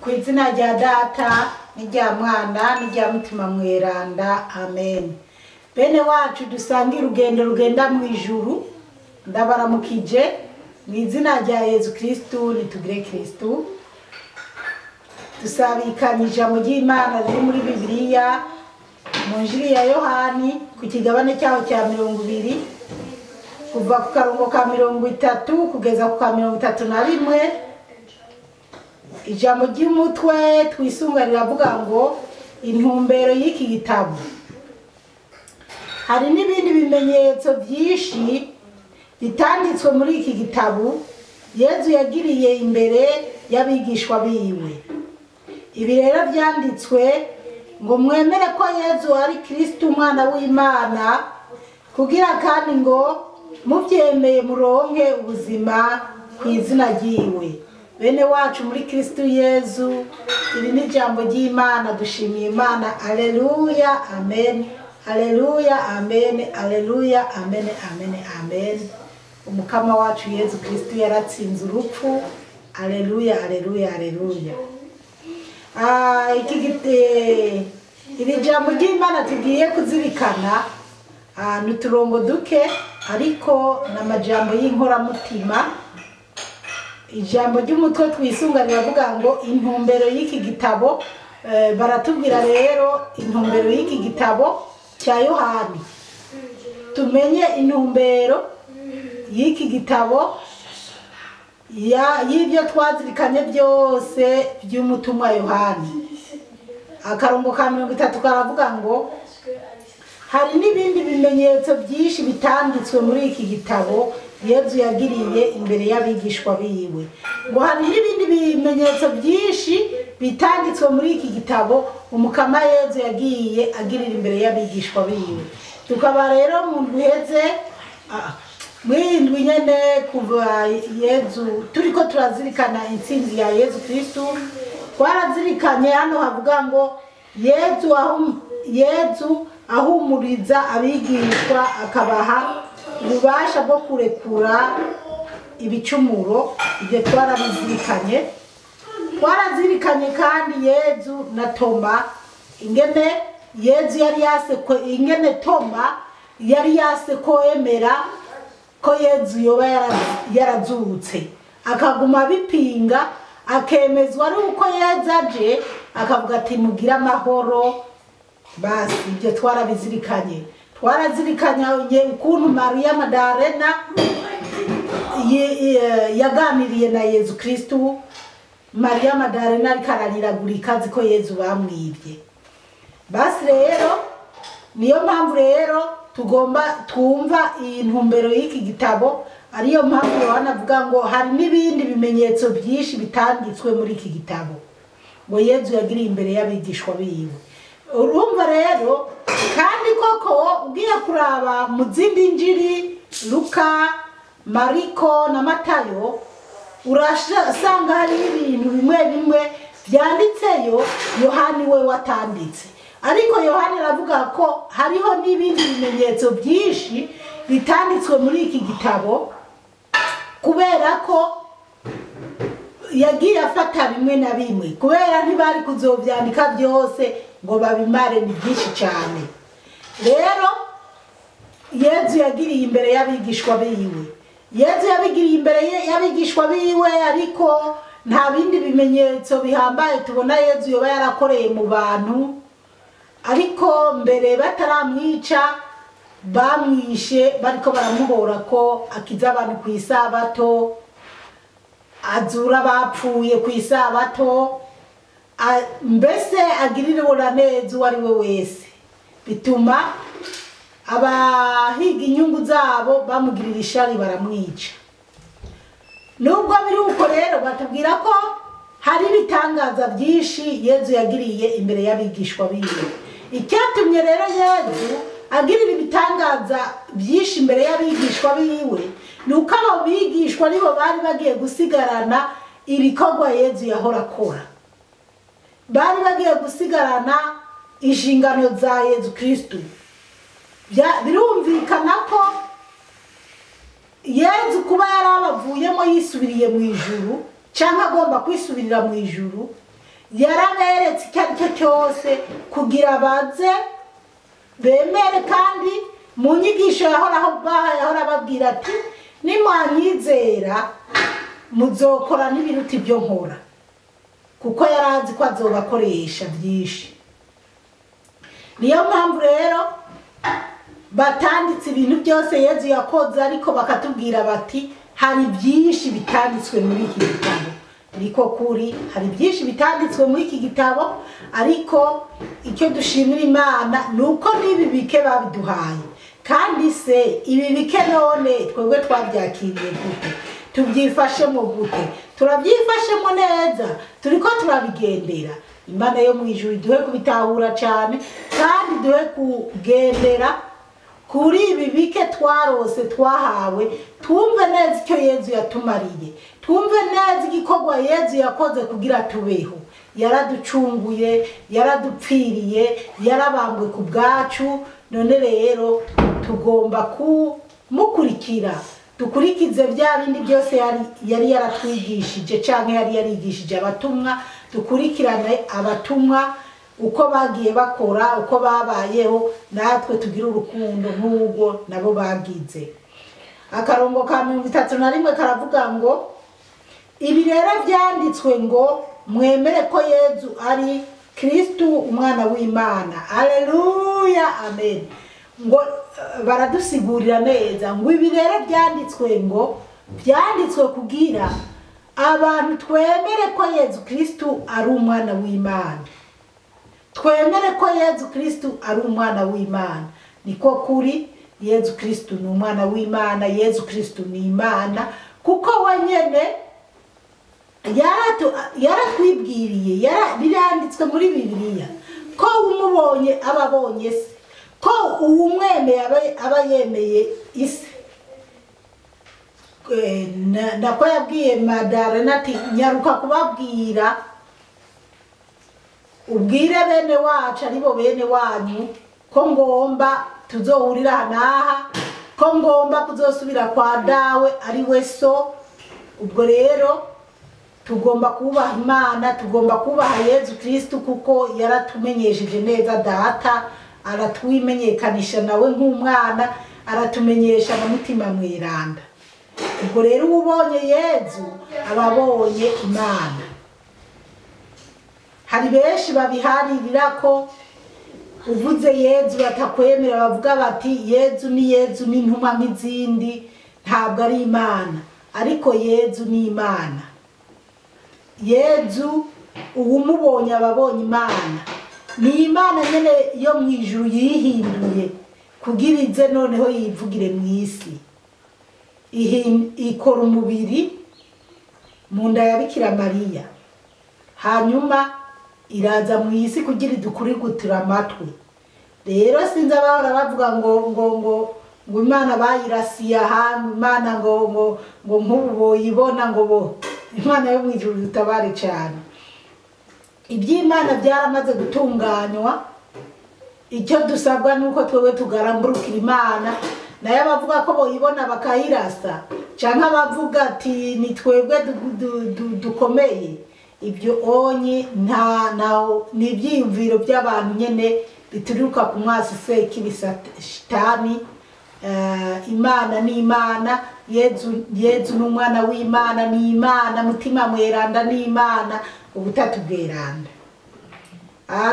ku izina rya data n'irya mwana n'irya mutima mweranda amen. Bene wacu dusange urugendo rugenda mu ijuru, ndabaramukije mu izina rya Yezu Kristu nitugire Kristu. Dusabikanye ijambo ry'Imana riri muri Bibiliya mu Injili ya Yohani ku kigabane cyaho cya 20 kuva ku karongo ka 30 kugeza ku ka 31. Ijambo ry'umutwe twisunga riravuga ngo intumbero y'iki gitabo. Hari n'ibindi bimenyetso byinshi bitanditswe muri iki gitabo Yezu yagiriye imbere y'abigishwa biwe. Ibi rero byanditswe ngo mwemere ko Yezu ari Kristo umwana w'Imana, kugira kandi ngo mubyemeye muronke ubuzima ku izina ryiwe. Bene wacu muri Kristo Yezu, iri ni ijambo ry'Imana, dushimiye Imana. Alleluya, amen. Alleluya, amen. Alleluya, amen, amen, amen. Umukama wacu Yezu Kristo yaratsinze urupfu. Alleluya, alleluya, alleluya. Iri jambo ry'Imana tugiye kuzirikana n'uturongo duke ariko n'amajambo y'inkoramutima. Ijambo ry'umutwe twisunga riravuga ngo intumbero y'iki gitabo. Baratubwira rero intumbero y'iki gitabo cya Yohani. Tumenye intumbero y'iki gitabo y'ibyo twazirikanye byose by'umutumwa Yohani. Akarongo ka 30 karavuga ngo hari n'ibindi bimenyetso byinshi bitanditswe muri iki gitabo Yezu yagiriye imbere y'abigishwa biwe. Ngo hari n'ibindi bimenyetso byinshi bitanditswe muri iki gitabo umukama Yezu yagiye agirira imbere y'abigishwa biwe. Tukaba rero mu guheze mwindwi nyene kuva Yezu turiko turazirikana intsinzi ya Yezu Kristo. Twarazirikanye hano havuga ngo Yezu ahumuriza abigishwa akabaha ububasha bwo kurekura ibicumuro. Ibyo twarabizirikanye. Twarazirikanye kandi Yezu na Toma, ingene Yezu yari yaseko, ingene Toma yari yaseko emera ko Yezu yoba yarazutse, akaguma bipinga, akemezwa ari uko Yezu aje, akavuga ati mugira amahoro. Basi ibyo twarabizirikanye. Twarazirikanye ukuntu Maria Madarena yaganiriye na Yezu Kristo. Maria Madarena ariko ararira ziko Yezu bamwibye. Basi rero niyo mpamvu rero tugomba twumva iyi ntumbero y'iki gitabo. Ariyo mpamvu Yohana avuga ngo hari n'ibindi bimenyetso byinshi bitanditswe muri iki gitabo ngo Yezu yagiriye imbere y'abigishwa biwe. Urumva rero kandi koko ugiye kuraba mu zindi Injili Luka, Mariko na Matayo, urasanga hari ibintu bimwe bimwe byanditseyo Yohani we watanditse. Ariko Yohani aravuga ko hariho n'ibindi bimenyetso byinshi bitanditswe muri iki gitabo, kubera ko yagiye afata bimwe na bimwe, kubera ntibari kuzobyandika byose ngo babimare, ni byinshi cyane. Rero Yezu yagiriye imbere y'abigishwa biwe. Yezu yabigiriye imbere y'abigishwa biwe, ariko nta bindi bimenyetso bihambaye tubona Yezu yoba yarakoreye mu bantu. Ariko mbere bataramwica bamwishe bariko baramuhora ko akiza abantu ku isabato, azura abapfuye ku isabato, mbese agirira neza uwo ari we wese. Bituma abahiga inyungu zabo bamugirira ishari baramwica. Nubwo biri uko rero batubwira ko hari ibitangaza byinshi Yezu yagiriye imbere y'abigishwa biwe. Icyatumye rero Yezu agirira ibitangaza byinshi imbere y'abigishwa biwe nuko abo bigishwa nibo bari bagiye gusigarana ibikorwa Yezu yahora akora. Bari bagiye gusigarana inshingano za Yezu Kristo. Birumvikana ko Yezu kuba yarabavuyemo yisubiriye mu ijuru cyangwa agomba kwisubirira mu ijuru, yaraberetse icyo ari cyo cyose kugira baze bemere, kandi mu nyigisho yahora ababwira ati nimwanyizera muzokora n'ibiruta ibyo nkora, kuko yarazi ko azobakoresha byinshi. niyo mpamvu rero batanditse ibintu byose Yezu yakoze, ariko bakatubwira bati hari byinshi bitanditswe muri iki gitabo. Ariko kuri hari byinshi bitanditswe muri iki gitabo, ariko icyo dushimira Imana nuko n'ibi bike babiduhaye. Kandi se ibi bike none twebwe twabyakiriye gute? Tubyifashemo gute? Turabyifashemo neza, turiko turabigendera. Imana yo mu ijuru duhe kubitahura cyane, kandi duhe kugendera kuri ibi bike twarose twahawe, twumve neza icyo Yezu yatumariye, twumve neza igikorwa Yezu yakoze kugira tubeho. Yaraducunguye, yaradupfiriye, yarabambwe ku bwacu. None rero tugomba kumukurikira, dukurikize bya bindi byose yari yaratwigishije cyangwa yari yarigishije abatumwa. Dukurikirane abatumwa uko bagiye bakora, uko babayeho, natwe tugira urukundo nk'ubwo nabo bagize. Akarongo ka 31 karavuga ngo ibi rero byanditswe ngo mwemere ko Yezu ari Kristu umwana w'Imana. Haleluya, amen. Ngo baradusigurira neza ngo ibi rero byanditswe ngo byanditswe kugira abantu twemere ko Yezu Kristu ari umwana w'Imana. Twemere ko Yezu Kristu ari umwana w'Imana. Niko kuri, Yezu Kristu ni umwana w'Imana, Yezu Kristu ni Imana, kuko wenyene yaratwibwiriye, biranditswe muri Bibiliya ko umubonye ababonye se, ko uwumwemeye aba yemeye isi. Nako yabwiye Madarena ati nyaruka kubabwira, ubwire bene wacu aribo bene wanyu ko ngomba tuzohurira naha, ko ngomba kuzosubira kwa dawe ari we so. Ubwo rero tugomba kubaha Imana, tugomba kubaha Yezu Kristu, kuko yaratumenyesheje neza data, aratwimenyekanisha nawe nk'umwana, aratumenyesha na mutima mweranda. Ubwo rero ubonye Yezu ababonye Imana. Hari benshi babiharirira ko uvuze Yezu batakwemera, bavuga bati Yezu ni intumwa nk'izindi, ntabwo ari Imana. Ariko Yezu ni Imana. Yezu uwumubonye ababonye Imana. Ni Imana nyene yo mu ijuru yihinduye kugira ize noneho yivugire mu isi. Ikora umubiri mu nda ya Bikira Mariya, hanyuma iraza mu isi kugira idukurigutura amatwi. Rero sinzi abahora bavuga ngo Imana bayirasiye ahantu, Imana ngo nk'ubu boyibona, ngo Imana yo mu ijuru dutabare cyane. Iby'Imana byaramaze gutunganywa, icyo dusabwa nuko twewe tugaramburukira Imana. Naye abavuga ko boyibona bakayirasa, cyangwa abavuga ati ni twebwe dukomeye, ibyo onye ni ibyiyumviro by'abantu nyene bituruka ku mwasi se k'ibisatani. Imana ni Imana, Yezu ni umwana w'Imana, ni Imana, mutima mweranda ni Imana, ubutatu bweranda.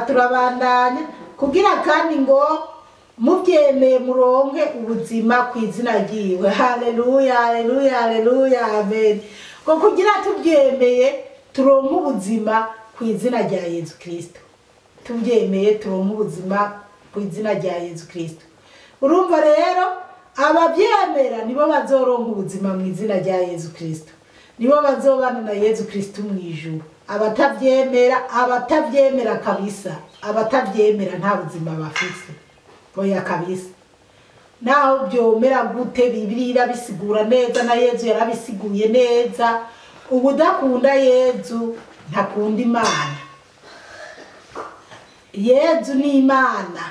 Turabandanya kugira kandi ngo mubyemeye muronke ubuzima ku izina ryiwe. Haleluya, haleluya, haleluya, amen. Ko kugira tubyemeye turonke ubuzima ku izina rya Yezu Kristo. Tubyemeye turonke ubuzima ku izina rya Yezu Kristo. Urumva rero ababyemera nibo bazoronka ubuzima mu izina rya Yezu Kristo, nibo bazobana na Yezu Kristo mu ijuru. Abatabyemera kabisa, abatabyemera nta buzima bafise. Oya kabisa. Naho byomera gute, Bibiliya irabisigura neza, na Yezu yarabisiguye neza. Ubudakunda Yezu ntakunda Imana. Yezu ni Imana,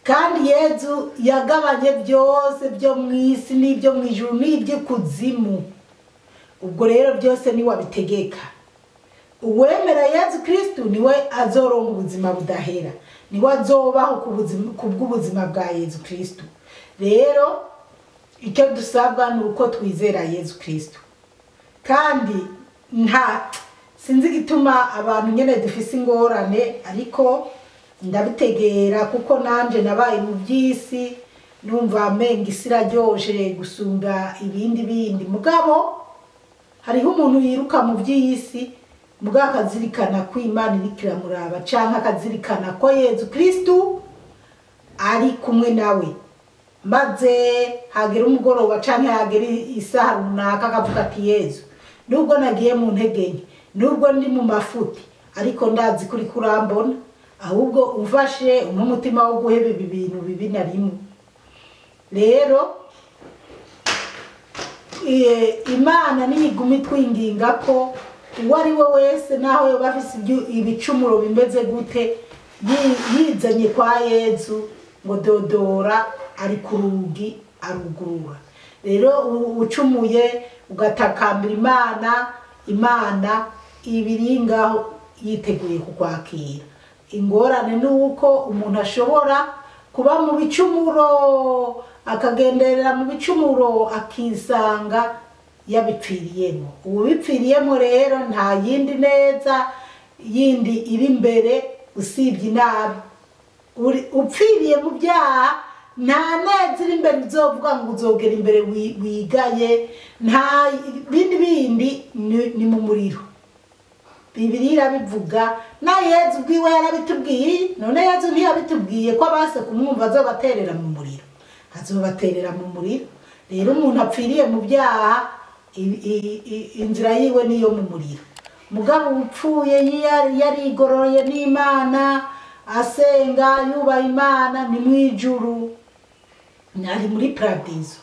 kandi Yezu yagabanye byose byo mu isi n'ibyo mu ijuru n'ibyo kuzimu. Ubwo rero byose ni wabitegeka. uwemera Yezu Kristu niwe azoronka ubuzima budahera, niwe azobaho ku bw'ubuzima bwa Yezu Kristu. Rero icyo dusabwa ni uko twizera Yezu Kristu, kandi sinzi gituma abantu nyene dufise ingorane, ariko ndabitegera kuko nanje nabaye mu by'isi, numva amenga isi iraryoshe gusumba ibindi bindi. Mugabo hariho umuntu yiruka mu by'isi, mugabo akazirikana ko Imana iriko iramuraba, canke akazirikana ko Yezu Kristu ari kumwe nawe, maze hagera umugoroba canke hagera isaha runaka akavuga ati Yezu, nubwo nagiye mu ntege nke, nubwo ndi mu mafuti, ariko ndazi kuri kurambona, ahubwo umfashe umutima wo guheba ibi bintu bibi na rimwe. Rero Imana niyiguma itwinginga ko uwo ari we wese naho yoba afise ibicumuro bimeze gute, yizanye kwa Yezu ngo dodora ari ku rugi arugurura. Rero ucumuye ugatakambira Imana ibiringaho yiteguye kukwakira. Ingorane ni uko umuntu ashobora kuba mu bicumuro, akagenderera mu bicumuro, akisanga yabipfiriyemo. Ubipfiriyemo rero nta yindi neza yindi iri imbere usibye inabi. Upfiriye mu byaha nta neza iri imbere uzovuga ngo uzogera imbere wigaye, nta bindi ni mu muriro. Bibiliya irabivuga, na Yezu ubwiwe yarabitubwiye. None Yezu ntiyabitubwiye ko abase kumwumva azobaterera mu muriro? Azobaterera mu muriro. Rero umuntu apfiriye mu byaha, inzira yiwe niyo mu muriro. Mugabo upfuye yarigororoye n'Imana, asenga yubaha Imana, ni mwijuru, nari muri paradizo.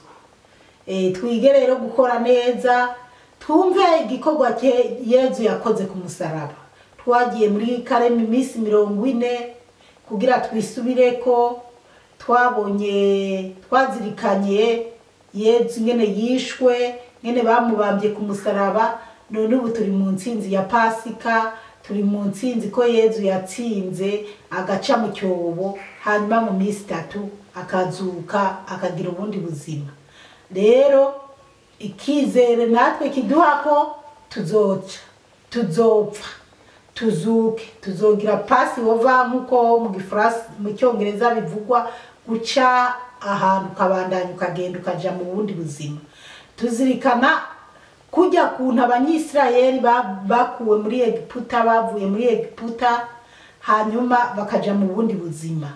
Twige rero gukora neza, twumve igikorwa Yezu yakoze ku musaraba. Twagiye muri Karema iminsi 40 kugira twisubireko, twazirikanye Yezu ngene yishwe, ngene bamubambye ku musaraba. None ubu turi mu ntsinzi ya Pasika, turi mu ntsinzi ko Yezu yatsinze agaca mu cyobo, hanyuma mu minsi 3 akazuka akagira ubundi buzima. Rero ikizere natwe kiduha ko tuzopfa, tuzuke, tuzogira Passover nkuko mu Gifaransa mu Cyongereza bivugwa, guca ahantu kabandanya ukagenda ukaja mu bundi buzima. Tuzirikana kujya kuntu abanyisirayeli bakuwe muri Egiputa, bavuye muri Egiputa hanyuma bakaja mu bundi buzima.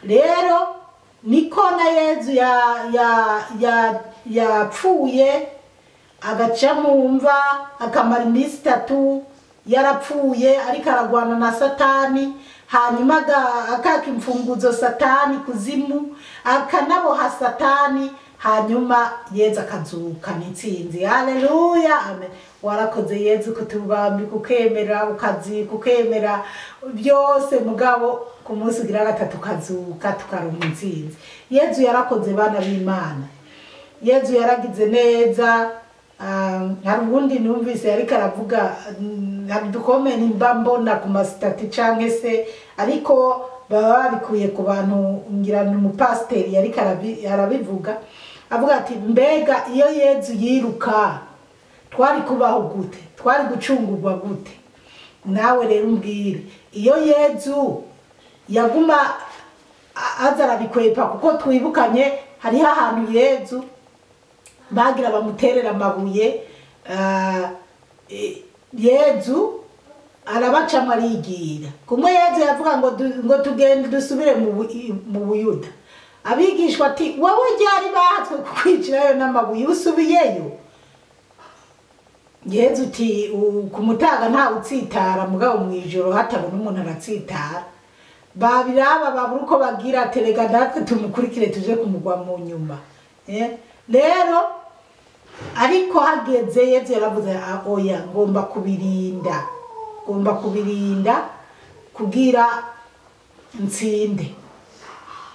Rero niko na Yezu yapfuye agaca mu mva, akamara iminsi 3 yarapfuye ariko aragwana na Satani, hanyuma akaka imfunguzo Satani kuzimu, akanaboha Satani, hanyuma Yezu akazuka n'intsinzi. Haleluya, amen. Warakoze Yezu kutubambi, kukemera, kukemera byose, mugabo ku munsi ugira 3 kazuka tukaronka intsinzi. Yezu yarakoze bana b'Imana. Yezu yaragize neza. Hari ubundi numvise ariko aravuga, hari dukomeni mba mbona ku masitati canke se, ariko baba babikuye ku bantu, ngira ni umupasiteri ariko arabivuga, avuga ati mbega iyo Yezu yiruka twari kubaho gute, twari gucungurwa gute? Nawe rero umbwire, iyo Yezu yaguma azarabikwepa, kuko twibukanye hariho ahantu Yezu bagira bamuterera amabuye, Yezu arabacamo arigira. Kumwe Yezu yavuga ngo tugende dusubire mu Buyuda, abigishwa ati wowe ryari bahatswe kukwicirayo n'amabuye usubiyeyo? Yezu uti kumutaga nta utsitara, mugabo mu ijoro hatabona umuntu aratsitara. Babiraba babura uko bagira, terega natwe tumukurikire tuje kumugwa mu nyuma. Rero ariko hageze Yezu yaravuze oya, ngomba kubirinda kugira ntsinde.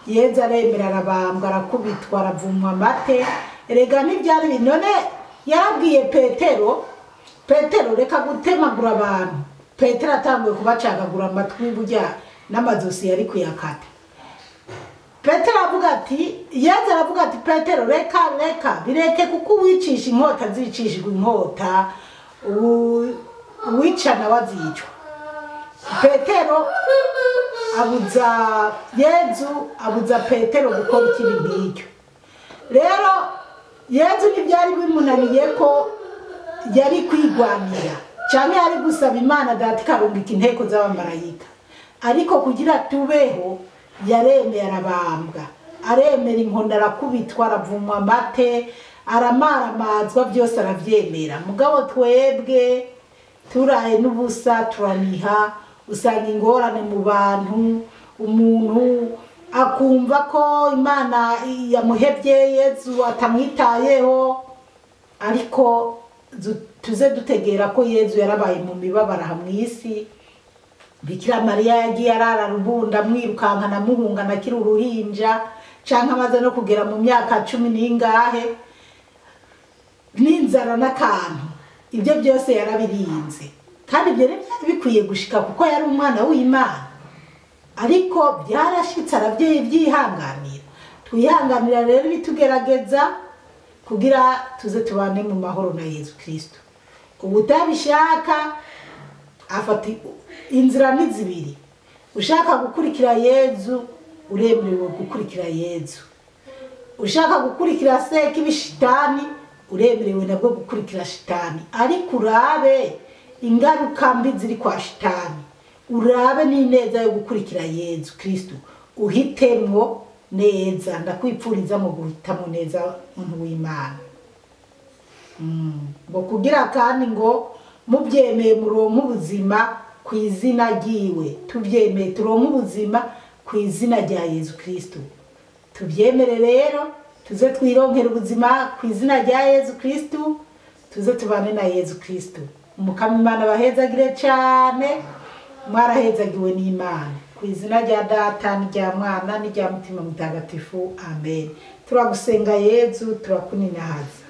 Yezu aremera, arabambwa, arakubitwa, aravumwa amate. Erega ntibyari binone, yarabwiye Petero reka gutemagura abantu, Petero atanguye kubacagagura amatwi burya n'amazosi yari kuyakata. Petero avuga ati, Yezu aravuga ati Petero reka bireke kuko uwicisha inkota zicishijwe inkota uwicana wazicwa. Petero Yezu abuza Petero gukora ikintu nk'icyo. Rero Yezu ntibyari bimunaniye ko yari kwigwanira cyane yari gusaba Imana data karungika inteko z'abamarayika, ariko kugira tubeho yaremeye arabambwa, aremera inkoni arakubitwa, aravumwa amate, aramaramazwa, byose aravyemera. Mugabo twebwe turaye n'ubusa turaniha, usanga ingorane mu bantu, umuntu akumva ko Imana yamuhebye, Yezu atamwitayeho, ariko tuze dutegera ko Yezu yarabaye mu mibabaro hamwisi. Bikira Mariya yagiye arara rubunda mwirukankana muhungana kiri uruhinja canke amaze no kugera mu myaka 10 n'ingahe n'inzara n'akantu, ibyo byose yarabirinze, kandi ibyo ntibyari bikwiye gushika kuko yari umwana w'Imana. Ariko byarashitse aravyihanganira. Twihanganira rero bitugerageza kugira tuze tubane mu mahoro na Yezu Kristo. Ubutabishaka afata inzira n'izibiri. Ushaka gukurikira Yezu uremerewe gukurikira Yezu. Ushaka gukurikira se k'ibishitani uremerewe nabwo gukurikira shitani, ariko urabe ingaruka mbi ziri kwa shitani, urabe n'ineza yo gukurikira Yezu Kristo. Uhitemwo neza, ndakwipfuriza mu guhitamo neza umuntu w'Imana. Ngo kugira kandi ngo mubyemeye muronke ubuzima ku izina ryiwe, tubyemeye turonke ubuzima ku izina rya Yezu Kristo. Tubyemere rero tuze twironkera ubuzima ku izina rya Yezu Kristo, tuze tubane na Yezu Kristo. Umukama Imana bahezagire cyane, mwarahezagiwe n'Imana. Ku izina rya Data n'irya Mwana n'irya Mutima Mutagatifu, amen. Turagusenga Yezu, turakuninahaza.